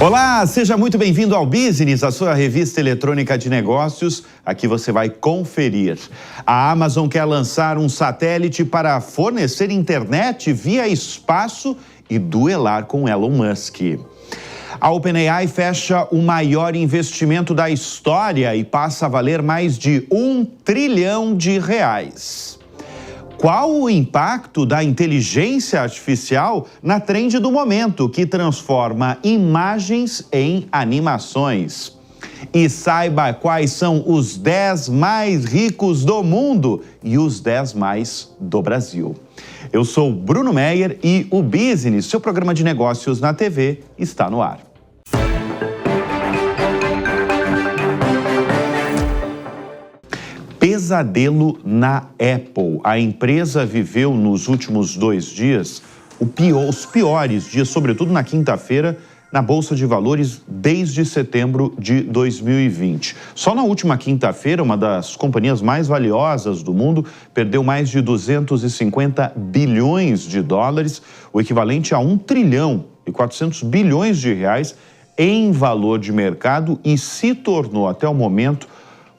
Olá, seja muito bem-vindo ao Business, a sua revista eletrônica de negócios. Aqui você vai conferir. A Amazon quer lançar um satélite para fornecer internet via espaço e duelar com Elon Musk. A OpenAI fecha o maior investimento da história e passa a valer mais de R$1 trilhão. Qual o impacto da inteligência artificial na trend do momento, que transforma imagens em animações? E saiba quais são os 10 mais ricos do mundo e os 10 mais do Brasil. Eu sou Bruno Meyer e o Business, seu programa de negócios na TV, está no ar. Pesadelo na Apple. A empresa viveu nos últimos 2 dias os piores dias, sobretudo na quinta-feira, na Bolsa de Valores desde setembro de 2020. Só na última quinta-feira, uma das companhias mais valiosas do mundo perdeu mais de 250 bilhões de dólares, o equivalente a R$1 trilhão e 400 bilhões de reais em valor de mercado, e se tornou até o momento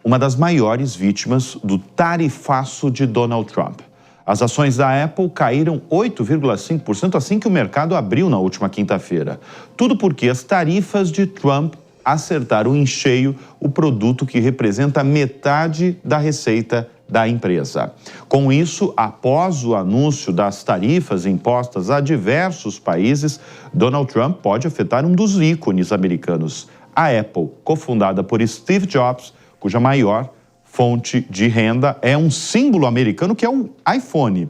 uma das maiores vítimas do tarifaço de Donald Trump. As ações da Apple caíram 8,5% assim que o mercado abriu na última quinta-feira. Tudo porque as tarifas de Trump acertaram em cheio o produto que representa metade da receita da empresa. Com isso, após o anúncio das tarifas impostas a diversos países, Donald Trump pode afetar um dos ícones americanos, a Apple, cofundada por Steve Jobs, cuja maior fonte de renda é um símbolo americano, que é o iPhone.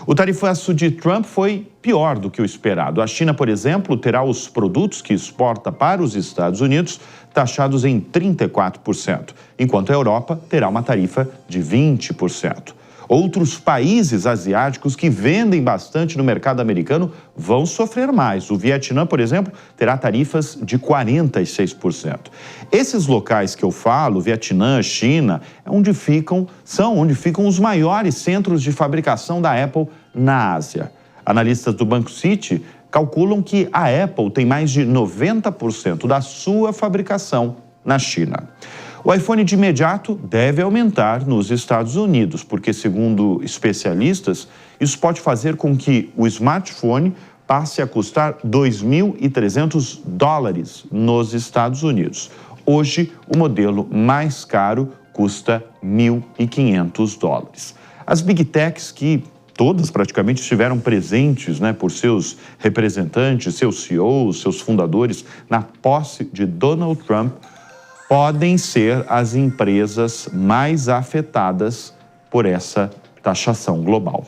O tarifaço de Trump foi pior do que o esperado. A China, por exemplo, terá os produtos que exporta para os Estados Unidos taxados em 34%, enquanto a Europa terá uma tarifa de 20%. Outros países asiáticos que vendem bastante no mercado americano vão sofrer mais. O Vietnã, por exemplo, terá tarifas de 46%. Esses locais que eu falo, Vietnã, China, são onde ficam os maiores centros de fabricação da Apple na Ásia. Analistas do Banco Citi calculam que a Apple tem mais de 90% da sua fabricação na China. O iPhone de imediato deve aumentar nos Estados Unidos, porque, segundo especialistas, isso pode fazer com que o smartphone passe a custar $2.300 nos Estados Unidos. Hoje, o modelo mais caro custa $1.500. As Big Techs, que todas praticamente estiveram presentes, por seus representantes, seus CEOs, seus fundadores, na posse de Donald Trump, podem ser as empresas mais afetadas por essa taxação global.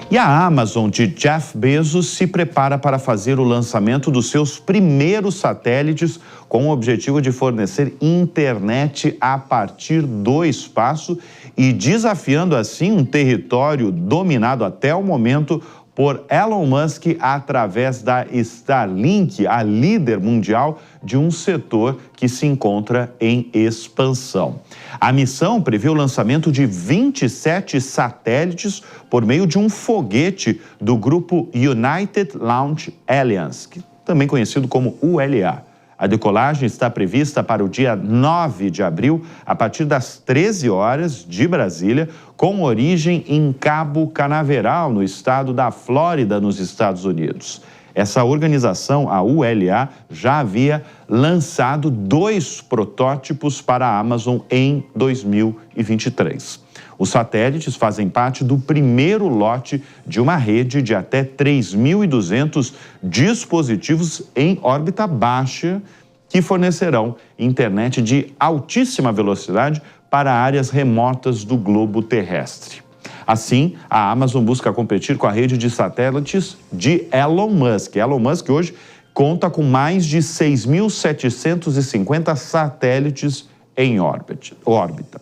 E a Amazon de Jeff Bezos se prepara para fazer o lançamento dos seus primeiros satélites, com o objetivo de fornecer internet a partir do espaço e desafiando assim um território dominado até o momento por Elon Musk através da Starlink, a líder mundial de um setor que se encontra em expansão. A missão prevê o lançamento de 27 satélites por meio de um foguete do grupo United Launch Alliance, também conhecido como ULA. A decolagem está prevista para o dia 9 de abril, a partir das 13 horas de Brasília, com origem em Cabo Canaveral, no estado da Flórida, nos Estados Unidos. Essa organização, a ULA, já havia lançado 2 protótipos para a Amazon em 2023. Os satélites fazem parte do primeiro lote de uma rede de até 3.200 dispositivos em órbita baixa que fornecerão internet de altíssima velocidade para áreas remotas do globo terrestre. Assim, a Amazon busca competir com a rede de satélites de Elon Musk. Elon Musk hoje conta com mais de 6.750 satélites em órbita.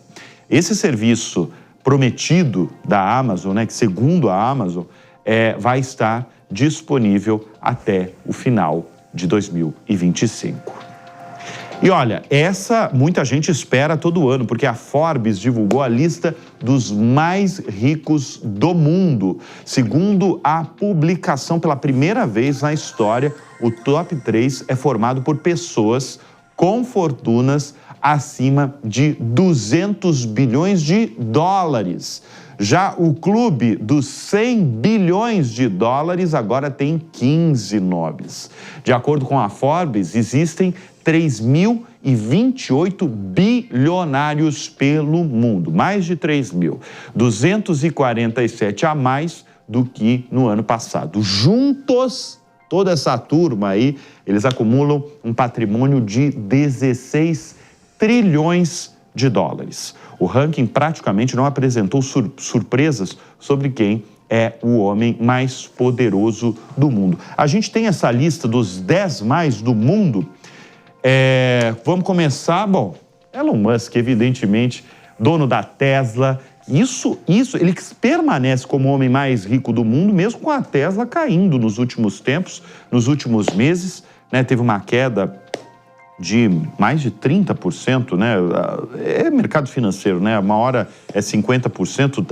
Esse serviço prometido da Amazon, que segundo a Amazon, vai estar disponível até o final de 2025. E olha, essa muita gente espera todo ano, porque a Forbes divulgou a lista dos mais ricos do mundo. Segundo a publicação, pela primeira vez na história, o top 3 é formado por pessoas com fortunas acima de 200 bilhões de dólares. Já o clube dos 100 bilhões de dólares agora tem 15 nomes. De acordo com a Forbes, existem 3.028 bilionários pelo mundo, mais de 3.000, 247 a mais do que no ano passado. Juntos, toda essa turma aí, eles acumulam um patrimônio de 16 trilhões de dólares. O ranking praticamente não apresentou surpresas sobre quem é o homem mais poderoso do mundo. A gente tem essa lista dos 10 mais do mundo. Vamos começar, bom, Elon Musk, evidentemente, dono da Tesla. Isso, ele permanece como o homem mais rico do mundo, mesmo com a Tesla caindo nos últimos tempos, nos últimos meses, né? Teve uma queda de mais de 30%, né? É mercado financeiro, né? Uma hora é 50%,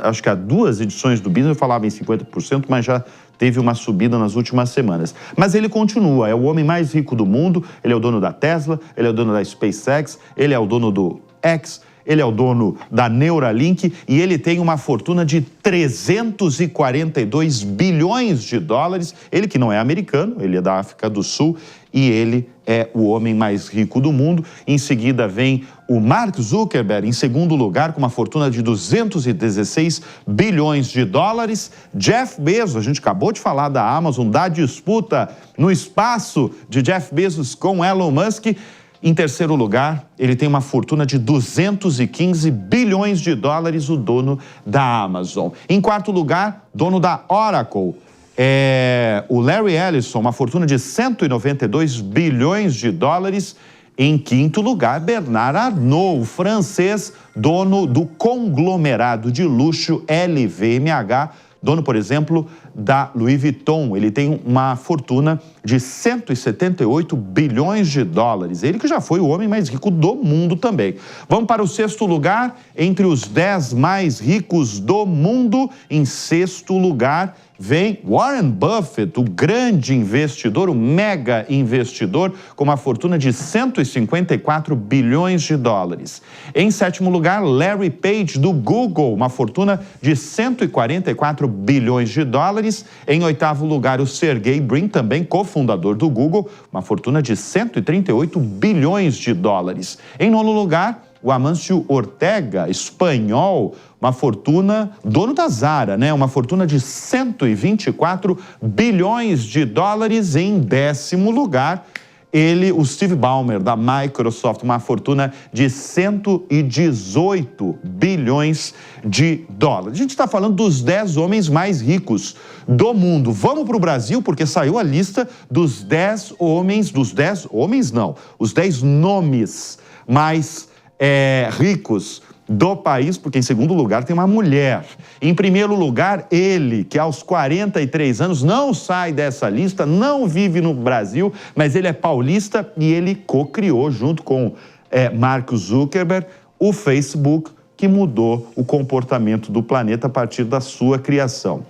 acho que há 2 edições do Business eu falava em 50%, mas já teve uma subida nas últimas semanas. Mas ele continua, é o homem mais rico do mundo, ele é o dono da Tesla, ele é o dono da SpaceX, ele é o dono do X, ele é o dono da Neuralink e ele tem uma fortuna de 342 bilhões de dólares. Ele que não é americano, ele é da África do Sul e ele é o homem mais rico do mundo. Em seguida vem o Mark Zuckerberg, em segundo lugar, com uma fortuna de 216 bilhões de dólares. Jeff Bezos, a gente acabou de falar da Amazon, da disputa no espaço de Jeff Bezos com Elon Musk. Em terceiro lugar, ele tem uma fortuna de 215 bilhões de dólares, o dono da Amazon. Em quarto lugar, dono da Oracle, o Larry Ellison, uma fortuna de 192 bilhões de dólares. Em quinto lugar, Bernard Arnault, o francês, dono do conglomerado de luxo LVMH, dono, por exemplo, da Louis Vuitton. Ele tem uma fortuna de 178 bilhões de dólares. Ele que já foi o homem mais rico do mundo também. Vamos para o sexto lugar, entre os 10 mais ricos do mundo. Em sexto lugar vem Warren Buffett, o grande investidor, o mega investidor, com uma fortuna de 154 bilhões de dólares. Em sétimo lugar, Larry Page, do Google, uma fortuna de 144 bilhões de dólares. Em oitavo lugar, o Sergey Brin, também cofundador do Google, uma fortuna de 138 bilhões de dólares. Em nono lugar, o Amancio Ortega, espanhol, uma fortuna, dono da Zara, né? Uma fortuna de 124 bilhões de dólares. Em décimo lugar, o Steve Ballmer, da Microsoft, uma fortuna de 118 bilhões de dólares. A gente está falando dos 10 homens mais ricos do mundo. Vamos para o Brasil, porque saiu a lista dos 10 homens, os 10 nomes mais ricos do país, porque em segundo lugar tem uma mulher. Em primeiro lugar, ele, que aos 43 anos não sai dessa lista, não vive no Brasil, mas ele é paulista e ele co-criou, junto com Mark Zuckerberg, o Facebook, que mudou o comportamento do planeta a partir da sua criação.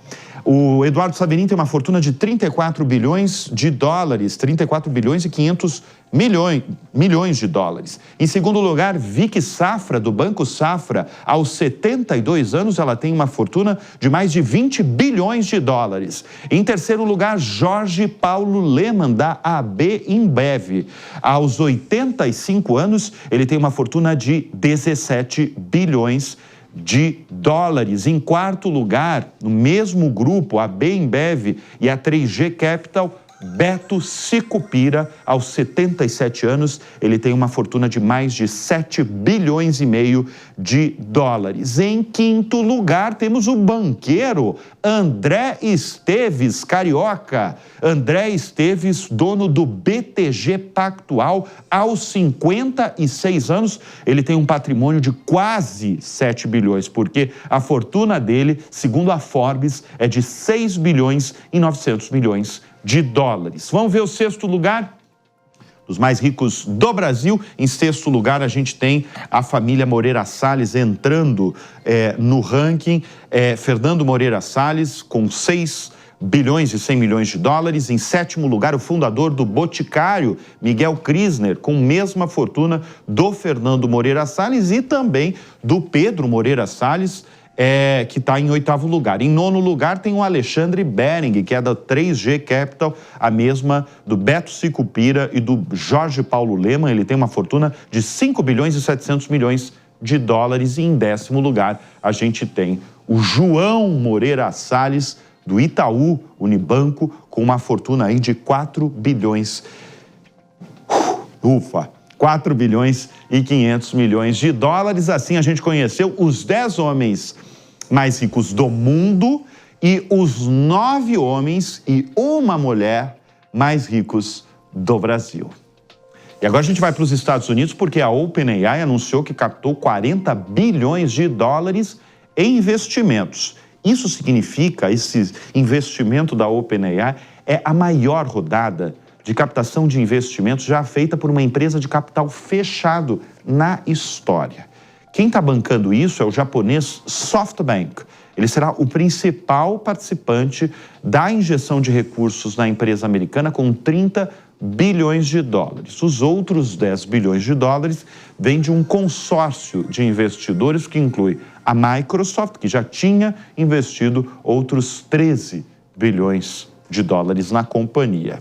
O Eduardo Saverin tem uma fortuna de 34 bilhões de dólares, 34 bilhões e 500 milhões de dólares. Em segundo lugar, Vicky Safra, do Banco Safra, aos 72 anos, ela tem uma fortuna de mais de 20 bilhões de dólares. Em terceiro lugar, Jorge Paulo Lemann, da AB InBev. Aos 85 anos, ele tem uma fortuna de 17 bilhões de dólares. Em quarto lugar, no mesmo grupo, a AB InBev e a 3G Capital, Beto Sicupira, aos 77 anos, ele tem uma fortuna de mais de 7 bilhões e meio de dólares. Em quinto lugar, temos o banqueiro André Esteves, carioca. André Esteves, dono do BTG Pactual, aos 56 anos, ele tem um patrimônio de quase 7 bilhões, porque a fortuna dele, segundo a Forbes, é de 6 bilhões e 900 milhões de dólares. Vamos ver o sexto lugar? dos mais ricos do Brasil. Em sexto lugar, a gente tem a família Moreira Salles entrando no ranking. Fernando Moreira Salles, com 6 bilhões e 100 milhões de dólares. Em sétimo lugar, o fundador do Boticário, Miguel Krisner, com mesma fortuna do Fernando Moreira Salles e também do Pedro Moreira Salles, que está em oitavo lugar. Em nono lugar tem o Alexandre Bering, que é da 3G Capital, a mesma do Beto Sicupira e do Jorge Paulo Lemann. Ele tem uma fortuna de 5 bilhões e 700 milhões de dólares. E em décimo lugar a gente tem o João Moreira Salles, do Itaú Unibanco, com uma fortuna aí de 4 bilhões. 4 bilhões e 500 milhões de dólares. Assim a gente conheceu os 10 homens mais ricos do mundo e os 9 homens e uma mulher mais ricos do Brasil. E agora a gente vai para os Estados Unidos, porque a OpenAI anunciou que captou 40 bilhões de dólares em investimentos. Isso significa, esse investimento da OpenAI é a maior rodada de captação de investimentos já feita por uma empresa de capital fechado na história. Quem está bancando isso é o japonês SoftBank. Ele será o principal participante da injeção de recursos na empresa americana com 30 bilhões de dólares. Os outros 10 bilhões de dólares vêm de um consórcio de investidores que inclui a Microsoft, que já tinha investido outros 13 bilhões de dólares na companhia.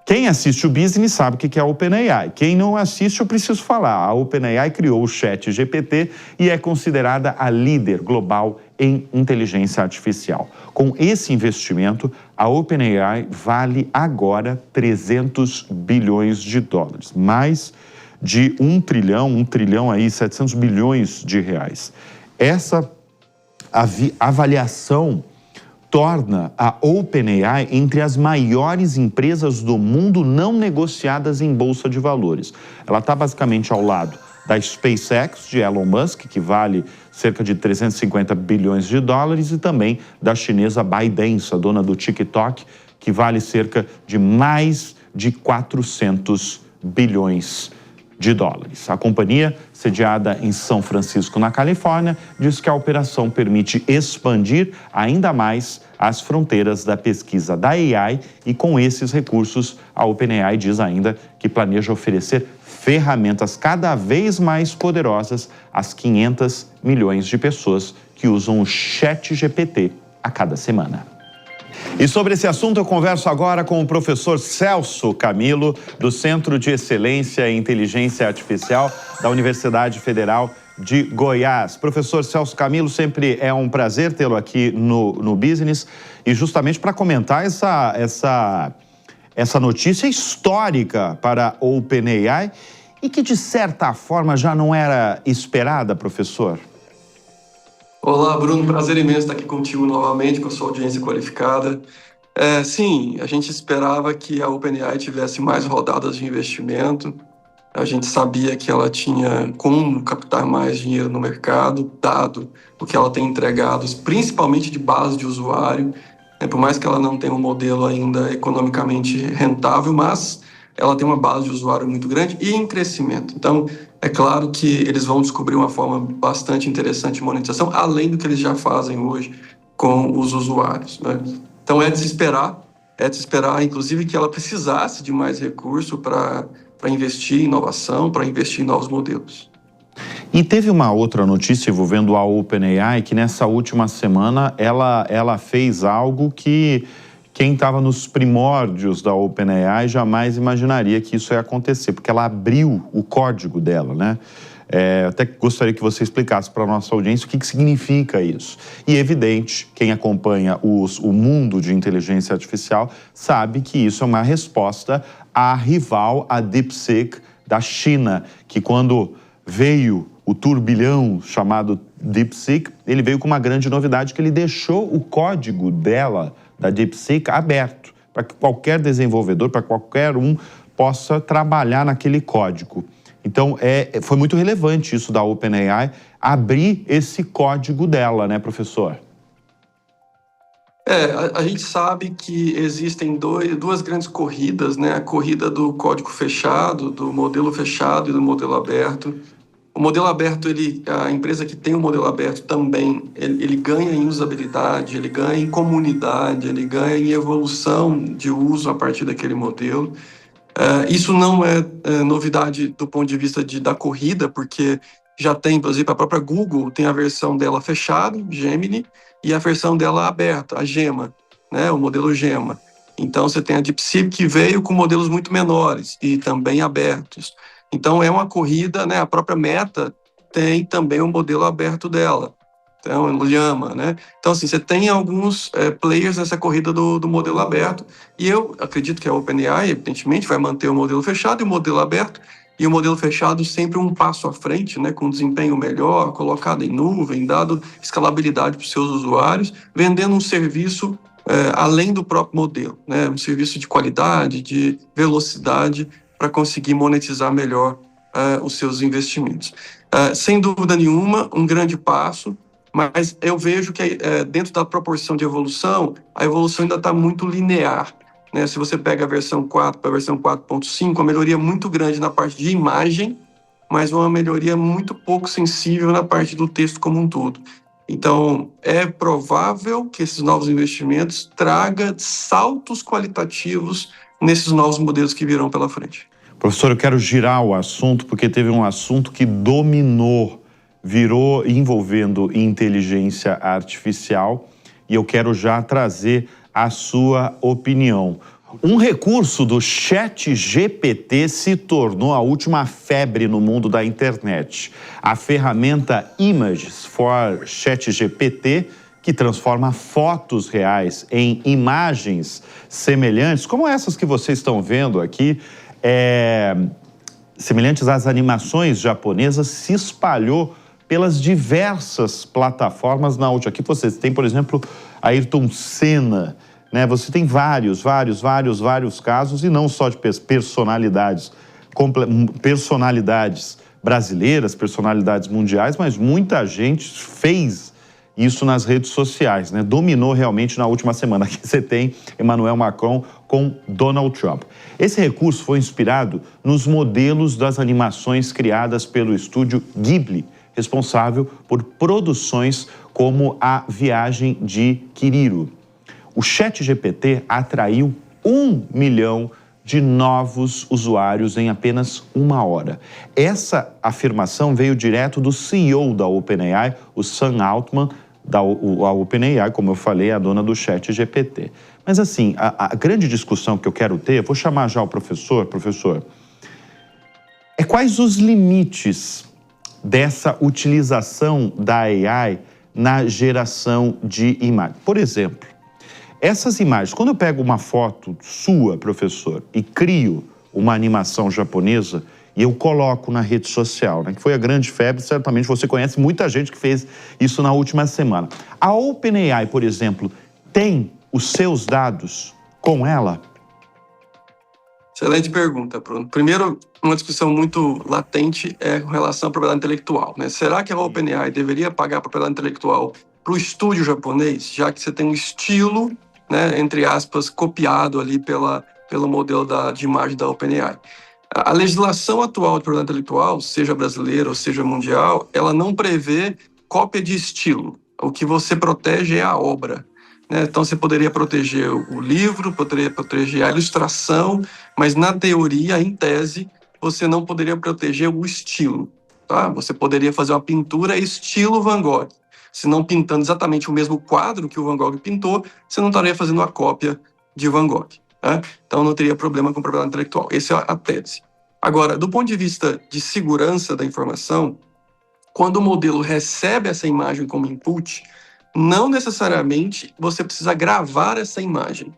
Quem assiste o Business sabe o que é a OpenAI. Quem não assiste, eu preciso falar. A OpenAI criou o ChatGPT e é considerada a líder global em inteligência artificial. Com esse investimento, a OpenAI vale agora 300 bilhões de dólares. Mais de 1 trilhão aí, 700 bilhões de reais. Essa avaliação torna a OpenAI entre as maiores empresas do mundo não negociadas em bolsa de valores. Ela está basicamente ao lado da SpaceX, de Elon Musk, que vale cerca de 350 bilhões de dólares, e também da chinesa ByteDance, a dona do TikTok, que vale cerca de mais de 400 bilhões de dólares. A companhia, sediada em São Francisco, na Califórnia, diz que a operação permite expandir ainda mais as fronteiras da pesquisa da AI e, com esses recursos, a OpenAI diz ainda que planeja oferecer ferramentas cada vez mais poderosas às 500 milhões de pessoas que usam o ChatGPT a cada semana. E sobre esse assunto eu converso agora com o professor Celso Camilo, do Centro de Excelência em Inteligência Artificial da Universidade Federal de Goiás. Professor Celso Camilo, sempre é um prazer tê-lo aqui no Business, e justamente para comentar essa notícia histórica para a OpenAI e que, de certa forma, já não era esperada, professor. Olá, Bruno, prazer imenso estar aqui contigo novamente, com a sua audiência qualificada. Sim, a gente esperava que a OpenAI tivesse mais rodadas de investimento. A gente sabia que ela tinha como captar mais dinheiro no mercado, dado o que ela tem entregado, principalmente de base de usuário. Por mais que ela não tenha um modelo ainda economicamente rentável, mas ela tem uma base de usuário muito grande e em crescimento. Então, é claro que eles vão descobrir uma forma bastante interessante de monetização, além do que eles já fazem hoje com os usuários, né? Então, é de se esperar, inclusive, que ela precisasse de mais recurso para investir em inovação, para investir em novos modelos. E teve uma outra notícia envolvendo a OpenAI, que nessa última semana ela fez algo que quem estava nos primórdios da OpenAI jamais imaginaria que isso ia acontecer, porque ela abriu o código dela, né? Até gostaria que você explicasse para a nossa audiência o que significa isso. E, evidente, quem acompanha o mundo de inteligência artificial sabe que isso é uma resposta à rival, a DeepSeek, da China, que quando veio o turbilhão chamado DeepSeek, ele veio com uma grande novidade, que ele deixou o código dela, da DeepSeek, aberto, para que qualquer desenvolvedor, para qualquer um, possa trabalhar naquele código. Então, foi muito relevante isso da OpenAI, abrir esse código dela, né, professor? A gente sabe que existem duas grandes corridas, né? A corrida do código fechado, do modelo fechado e do modelo aberto. O modelo aberto, a empresa que tem o modelo aberto também, ele ganha em usabilidade, ele ganha em comunidade, ele ganha em evolução de uso a partir daquele modelo. Isso não é novidade do ponto de vista da corrida, porque já tem, por exemplo, a própria Google tem a versão dela fechada, Gemini, e a versão dela aberta, a Gemma, né, o modelo Gemma. Então, você tem a DeepSeek que veio com modelos muito menores e também abertos. Então, é uma corrida, né, a própria Meta tem também um modelo aberto dela. Então, o Llama, né? Então, assim, você tem alguns players nessa corrida do modelo aberto, e eu acredito que a OpenAI, evidentemente, vai manter o modelo fechado e o modelo aberto, e o modelo fechado sempre um passo à frente, né, com desempenho melhor, colocado em nuvem, dado escalabilidade para os seus usuários, vendendo um serviço além do próprio modelo, né, um serviço de qualidade, de velocidade, para conseguir monetizar melhor os seus investimentos. Sem dúvida nenhuma, um grande passo, mas eu vejo que dentro da proporção de evolução, a evolução ainda está muito linear, né? Se você pega a versão 4 para a versão 4.5, a melhoria é muito grande na parte de imagem, mas uma melhoria muito pouco sensível na parte do texto como um todo. Então, é provável que esses novos investimentos tragam saltos qualitativos nesses novos modelos que virão pela frente. Professor, eu quero girar o assunto porque teve um assunto que dominou, virou envolvendo inteligência artificial, e eu quero já trazer a sua opinião. Um recurso do ChatGPT se tornou a última febre no mundo da internet. A ferramenta Images for ChatGPT, que transforma fotos reais em imagens semelhantes, como essas que vocês estão vendo aqui, semelhantes às animações japonesas, se espalhou pelas diversas plataformas na última. Aqui vocês têm, por exemplo, Ayrton Senna, né? Você tem vários casos, e não só de personalidades brasileiras, personalidades mundiais, mas muita gente fez isso nas redes sociais, né? Dominou realmente na última semana. Aqui você tem Emmanuel Macron com Donald Trump. Esse recurso foi inspirado nos modelos das animações criadas pelo estúdio Ghibli, responsável por produções como A Viagem de Chihiro. O ChatGPT atraiu 1 milhão de novos usuários em apenas uma hora. Essa afirmação veio direto do CEO da OpenAI, o Sam Altman. A OpenAI, como eu falei, é a dona do ChatGPT. Mas assim, a grande discussão que eu quero ter, eu vou chamar já o professor, é quais os limites dessa utilização da AI na geração de imagem. Por exemplo, essas imagens, quando eu pego uma foto sua, professor, e crio uma animação japonesa e eu coloco na rede social, né, que foi a grande febre, certamente você conhece muita gente que fez isso na última semana. A OpenAI, por exemplo, tem os seus dados com ela? Excelente pergunta, Bruno. Primeiro, uma discussão muito latente é com relação à propriedade intelectual, né? Será que a OpenAI deveria pagar a propriedade intelectual para o estúdio japonês, já que você tem um estilo, né, entre aspas, copiado ali pelo modelo de imagem da OpenAI? A legislação atual de propriedade intelectual, seja brasileira ou seja mundial, ela não prevê cópia de estilo. O que você protege é a obra. Então, você poderia proteger o livro, poderia proteger a ilustração, mas na teoria, em tese, você não poderia proteger o estilo. Tá? Você poderia fazer uma pintura estilo Van Gogh. Se não pintando exatamente o mesmo quadro que o Van Gogh pintou, você não estaria fazendo uma cópia de Van Gogh. Tá? Então, não teria problema com propriedade intelectual. Essa é a tese. Agora, do ponto de vista de segurança da informação, quando o modelo recebe essa imagem como input, não necessariamente você precisa gravar essa imagem.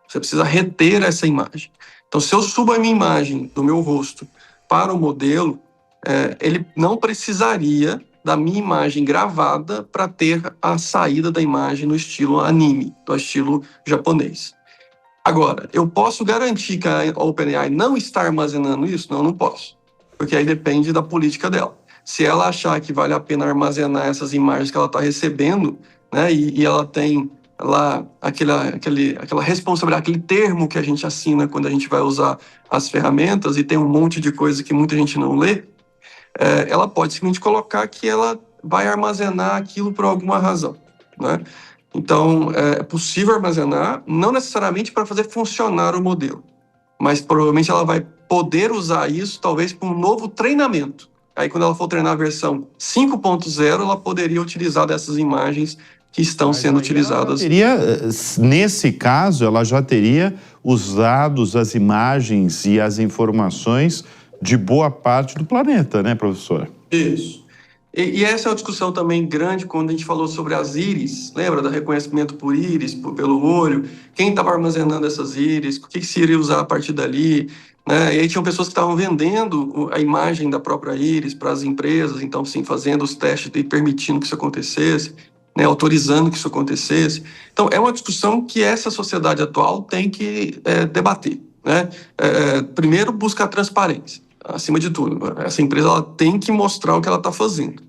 Você precisa reter essa imagem. Então, se eu subo a minha imagem do meu rosto para o modelo, ele não precisaria da minha imagem gravada para ter a saída da imagem no estilo anime, no estilo japonês. Agora, eu posso garantir que a OpenAI não está armazenando isso? Não, não posso. Porque aí depende da política dela. Se ela achar que vale a pena armazenar essas imagens que ela está recebendo, né, e ela tem lá aquela responsabilidade, aquele termo que a gente assina quando a gente vai usar as ferramentas, e tem um monte de coisa que muita gente não lê, ela pode simplesmente colocar que ela vai armazenar aquilo por alguma razão, né? Então, é possível armazenar, não necessariamente para fazer funcionar o modelo, mas provavelmente ela vai poder usar isso talvez para um novo treinamento. Aí, quando ela for treinar a versão 5.0, ela poderia utilizar dessas imagens que estão sendo utilizadas. Nesse caso, ela já teria os dados, as imagens e as informações de boa parte do planeta, né, professor? Isso. E essa é uma discussão também grande quando a gente falou sobre as íris. Lembra do reconhecimento por íris, pelo olho? Quem estava armazenando essas íris? O que se iria usar a partir dali? Né? E aí tinham pessoas que estavam vendendo a imagem da própria íris para as empresas, então, sim, fazendo os testes e permitindo que isso acontecesse, né? Autorizando que isso acontecesse. Então, é uma discussão que essa sociedade atual tem que debater, né? Primeiro, buscar transparência. Acima de tudo, essa empresa ela tem que mostrar o que ela está fazendo,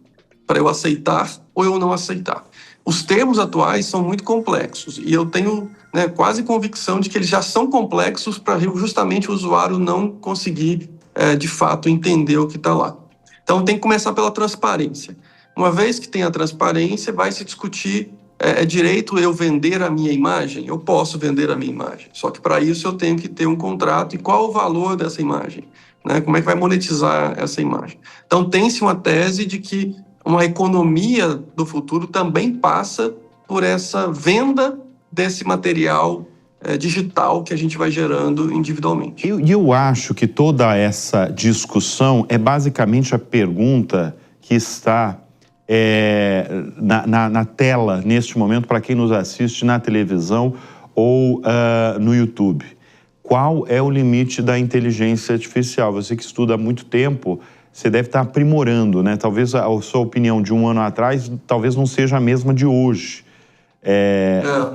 para eu aceitar ou eu não aceitar. Os termos atuais são muito complexos e eu tenho, né, quase convicção de que eles já são complexos para justamente o usuário não conseguir, de fato, entender o que está lá. Então, tem que começar pela transparência. Uma vez que tem a transparência, vai se discutir, é direito eu vender a minha imagem? Eu posso vender a minha imagem, só que para isso eu tenho que ter um contrato. E qual o valor dessa imagem? Né? Como é que vai monetizar essa imagem? Então, tem-se uma tese de que uma economia do futuro também passa por essa venda desse material digital que a gente vai gerando individualmente. Eu acho que toda essa discussão é basicamente a pergunta que está na tela neste momento para quem nos assiste na televisão ou no YouTube. Qual é o limite da inteligência artificial? Você que estuda há muito tempo, você deve estar aprimorando, né? Talvez a sua opinião de um ano atrás talvez não seja a mesma de hoje.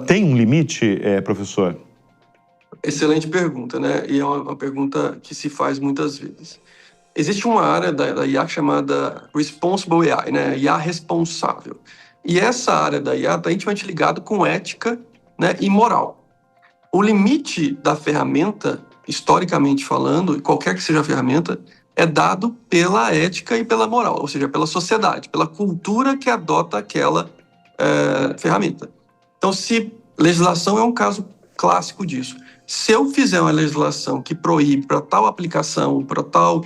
Tem um limite, professor? Excelente pergunta, né? E é uma pergunta que se faz muitas vezes. Existe uma área da IA chamada Responsible AI, né? IA responsável. E essa área da IA está intimamente ligada com ética, né, e moral. O limite da ferramenta, historicamente falando, qualquer que seja a ferramenta, é dado pela ética e pela moral, ou seja, pela sociedade, pela cultura que adota aquela ferramenta. Então, se legislação é um caso clássico disso. Se eu fizer uma legislação que proíbe para tal aplicação, para tal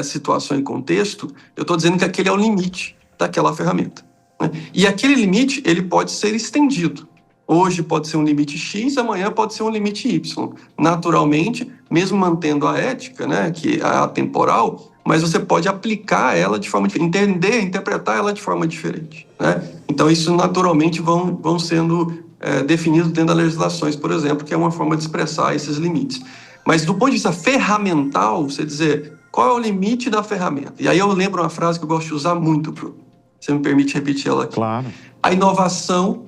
situação e contexto, eu estou dizendo que aquele é o limite daquela ferramenta, né? E aquele limite ele pode ser estendido. Hoje pode ser um limite X, amanhã pode ser um limite Y. Naturalmente, mesmo mantendo a ética, né, que é atemporal, mas você pode aplicar ela de forma diferente, interpretar ela de forma diferente, né? Então, isso naturalmente vão sendo definidos dentro das legislações, por exemplo, que é uma forma de expressar esses limites. Mas do ponto de vista ferramental, você dizer qual é o limite da ferramenta. E aí eu lembro uma frase que eu gosto de usar muito, Bruno. Você me permite repetir ela aqui? Claro. A inovação,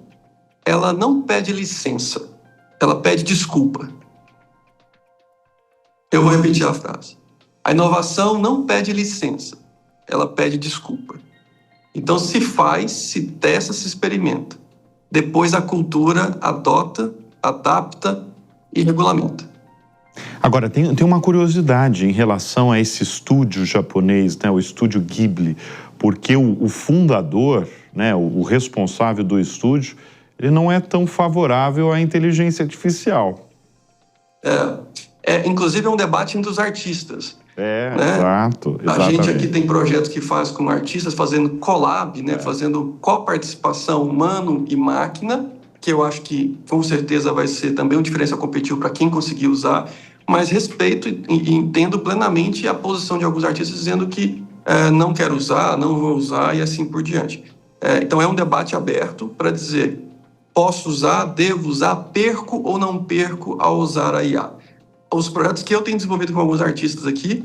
ela não pede licença, ela pede desculpa. Eu vou repetir a frase. A inovação não pede licença, ela pede desculpa. Então, se faz, se testa, se experimenta. Depois a cultura adota, adapta e regulamenta. Agora, tem uma curiosidade em relação a esse estúdio japonês, né, o estúdio Ghibli, porque o fundador, né, o responsável do estúdio, ele não é tão favorável à inteligência artificial. Inclusive, é um debate entre os artistas. Né? Exato. A gente aqui tem projetos que faz com artistas, fazendo collab, né? Fazendo coparticipação humano e máquina, que eu acho que, com certeza, vai ser também um diferencial competitivo para quem conseguir usar, mas respeito e entendo plenamente a posição de alguns artistas dizendo que não quero usar, não vou usar e assim por diante. Então, é um debate aberto para dizer, posso usar, devo usar, perco ou não perco ao usar a IA. Os projetos que eu tenho desenvolvido com alguns artistas aqui,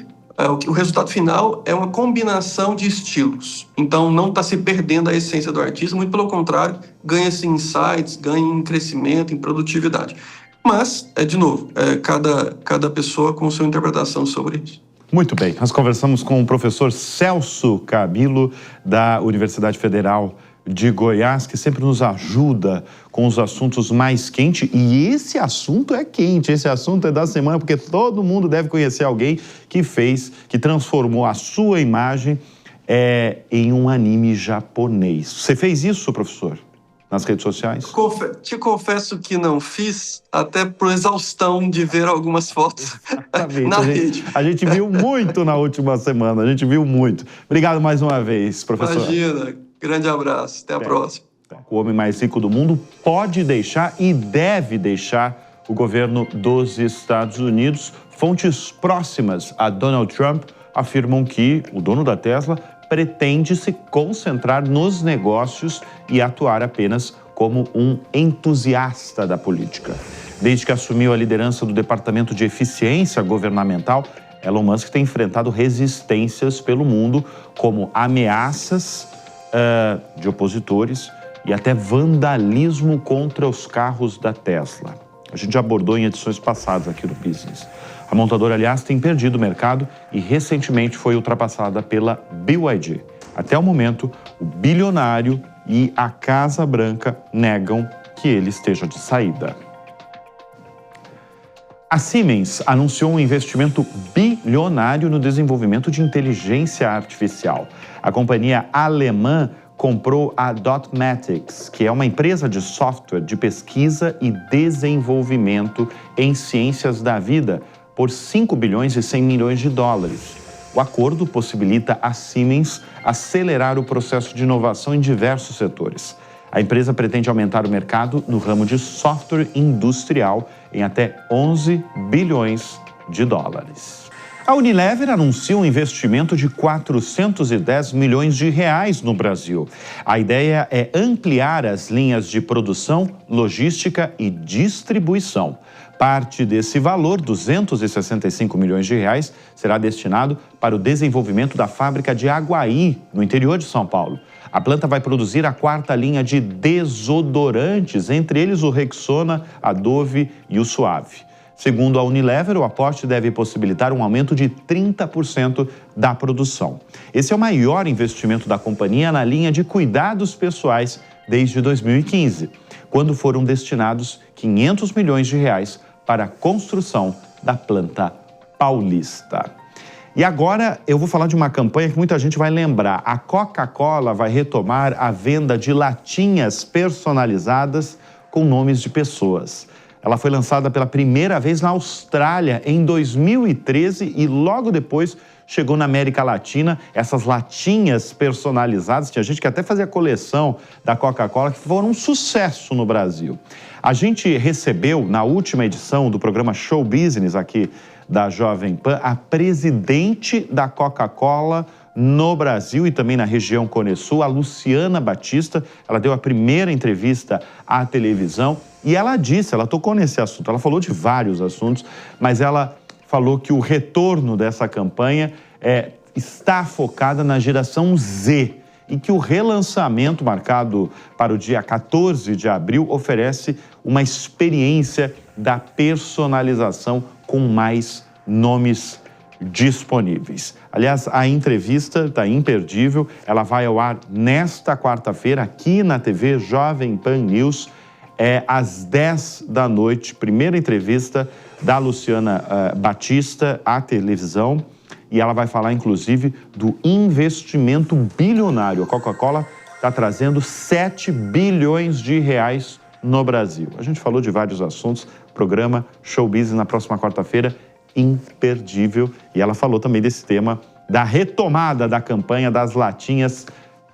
o resultado final é uma combinação de estilos. Então, não está se perdendo a essência do artista, muito pelo contrário, ganha-se insights, ganha em crescimento, em produtividade. Mas, de novo, cada pessoa com sua interpretação sobre isso. Muito bem, nós conversamos com o professor Celso Cabilo, da Universidade Federal de Goiás, que sempre nos ajuda com os assuntos mais quentes. E esse assunto é quente, esse assunto é da semana, porque todo mundo deve conhecer alguém que transformou a sua imagem em um anime japonês. Você fez isso, professor? Nas redes sociais? Te confesso que não fiz, até por exaustão de ver algumas fotos na rede. A gente viu muito na última semana, a gente viu muito. Obrigado mais uma vez, professor. Imagina, grande abraço, até a próxima. O homem mais rico do mundo pode deixar e deve deixar o governo dos Estados Unidos. Fontes próximas a Donald Trump afirmam que o dono da Tesla pretende se concentrar nos negócios e atuar apenas como um entusiasta da política. Desde que assumiu a liderança do Departamento de Eficiência Governamental, Elon Musk tem enfrentado resistências pelo mundo, como ameaças de opositores e até vandalismo contra os carros da Tesla. A gente já abordou em edições passadas aqui do Business. A montadora, aliás, tem perdido o mercado e recentemente foi ultrapassada pela BYD. Até o momento, o bilionário e a Casa Branca negam que ele esteja de saída. A Siemens anunciou um investimento bilionário no desenvolvimento de inteligência artificial. A companhia alemã comprou a Dotmatics, que é uma empresa de software de pesquisa e desenvolvimento em ciências da vida, por 5 bilhões e 100 milhões de dólares. O acordo possibilita a Siemens acelerar o processo de inovação em diversos setores. A empresa pretende aumentar o mercado no ramo de software industrial em até 11 bilhões de dólares. A Unilever anuncia um investimento de 410 milhões de reais no Brasil. A ideia é ampliar as linhas de produção, logística e distribuição. Parte desse valor, 265 milhões de reais, será destinado para o desenvolvimento da fábrica de Aguaí, no interior de São Paulo. A planta vai produzir a 4ª linha de desodorantes, entre eles o Rexona, a Dove e o Suave. Segundo a Unilever, o aporte deve possibilitar um aumento de 30% da produção. Esse é o maior investimento da companhia na linha de cuidados pessoais desde 2015, quando foram destinados 500 milhões de reais para a construção da planta paulista. E agora eu vou falar de uma campanha que muita gente vai lembrar. A Coca-Cola vai retomar a venda de latinhas personalizadas com nomes de pessoas. Ela foi lançada pela primeira vez na Austrália em 2013 e logo depois chegou na América Latina. Essas latinhas personalizadas, tinha gente que até fazia coleção da Coca-Cola, que foram um sucesso no Brasil. A gente recebeu, na última edição do programa Show Business aqui da Jovem Pan, a presidente da Coca-Cola no Brasil e também na região Cone Sul, a Luciana Batista. Ela deu a primeira entrevista à televisão e ela tocou nesse assunto, ela falou de vários assuntos, mas ela falou que o retorno dessa campanha está focada na geração Z e que o relançamento marcado para o dia 14 de abril oferece uma experiência da personalização com mais nomes disponíveis. Aliás, a entrevista está imperdível, ela vai ao ar nesta quarta-feira aqui na TV Jovem Pan News, às 10 da noite, primeira entrevista da Luciana Batista à televisão, e ela vai falar, inclusive, do investimento bilionário. A Coca-Cola está trazendo 7 bilhões de reais no Brasil. A gente falou de vários assuntos, programa Show Business na próxima quarta-feira, imperdível. E ela falou também desse tema da retomada da campanha das latinhas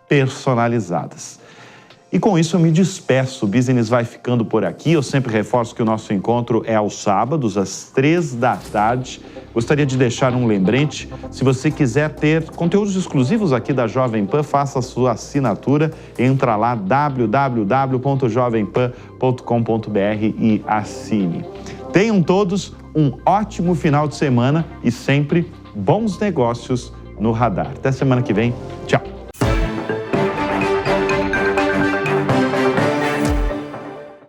personalizadas. E com isso eu me despeço, o Business vai ficando por aqui. Eu sempre reforço que o nosso encontro é aos sábados, às 3 da tarde. Gostaria de deixar um lembrete, se você quiser ter conteúdos exclusivos aqui da Jovem Pan, faça a sua assinatura, entra lá www.jovempan.com.br e assine. Tenham todos um ótimo final de semana e sempre bons negócios no radar. Até semana que vem, tchau!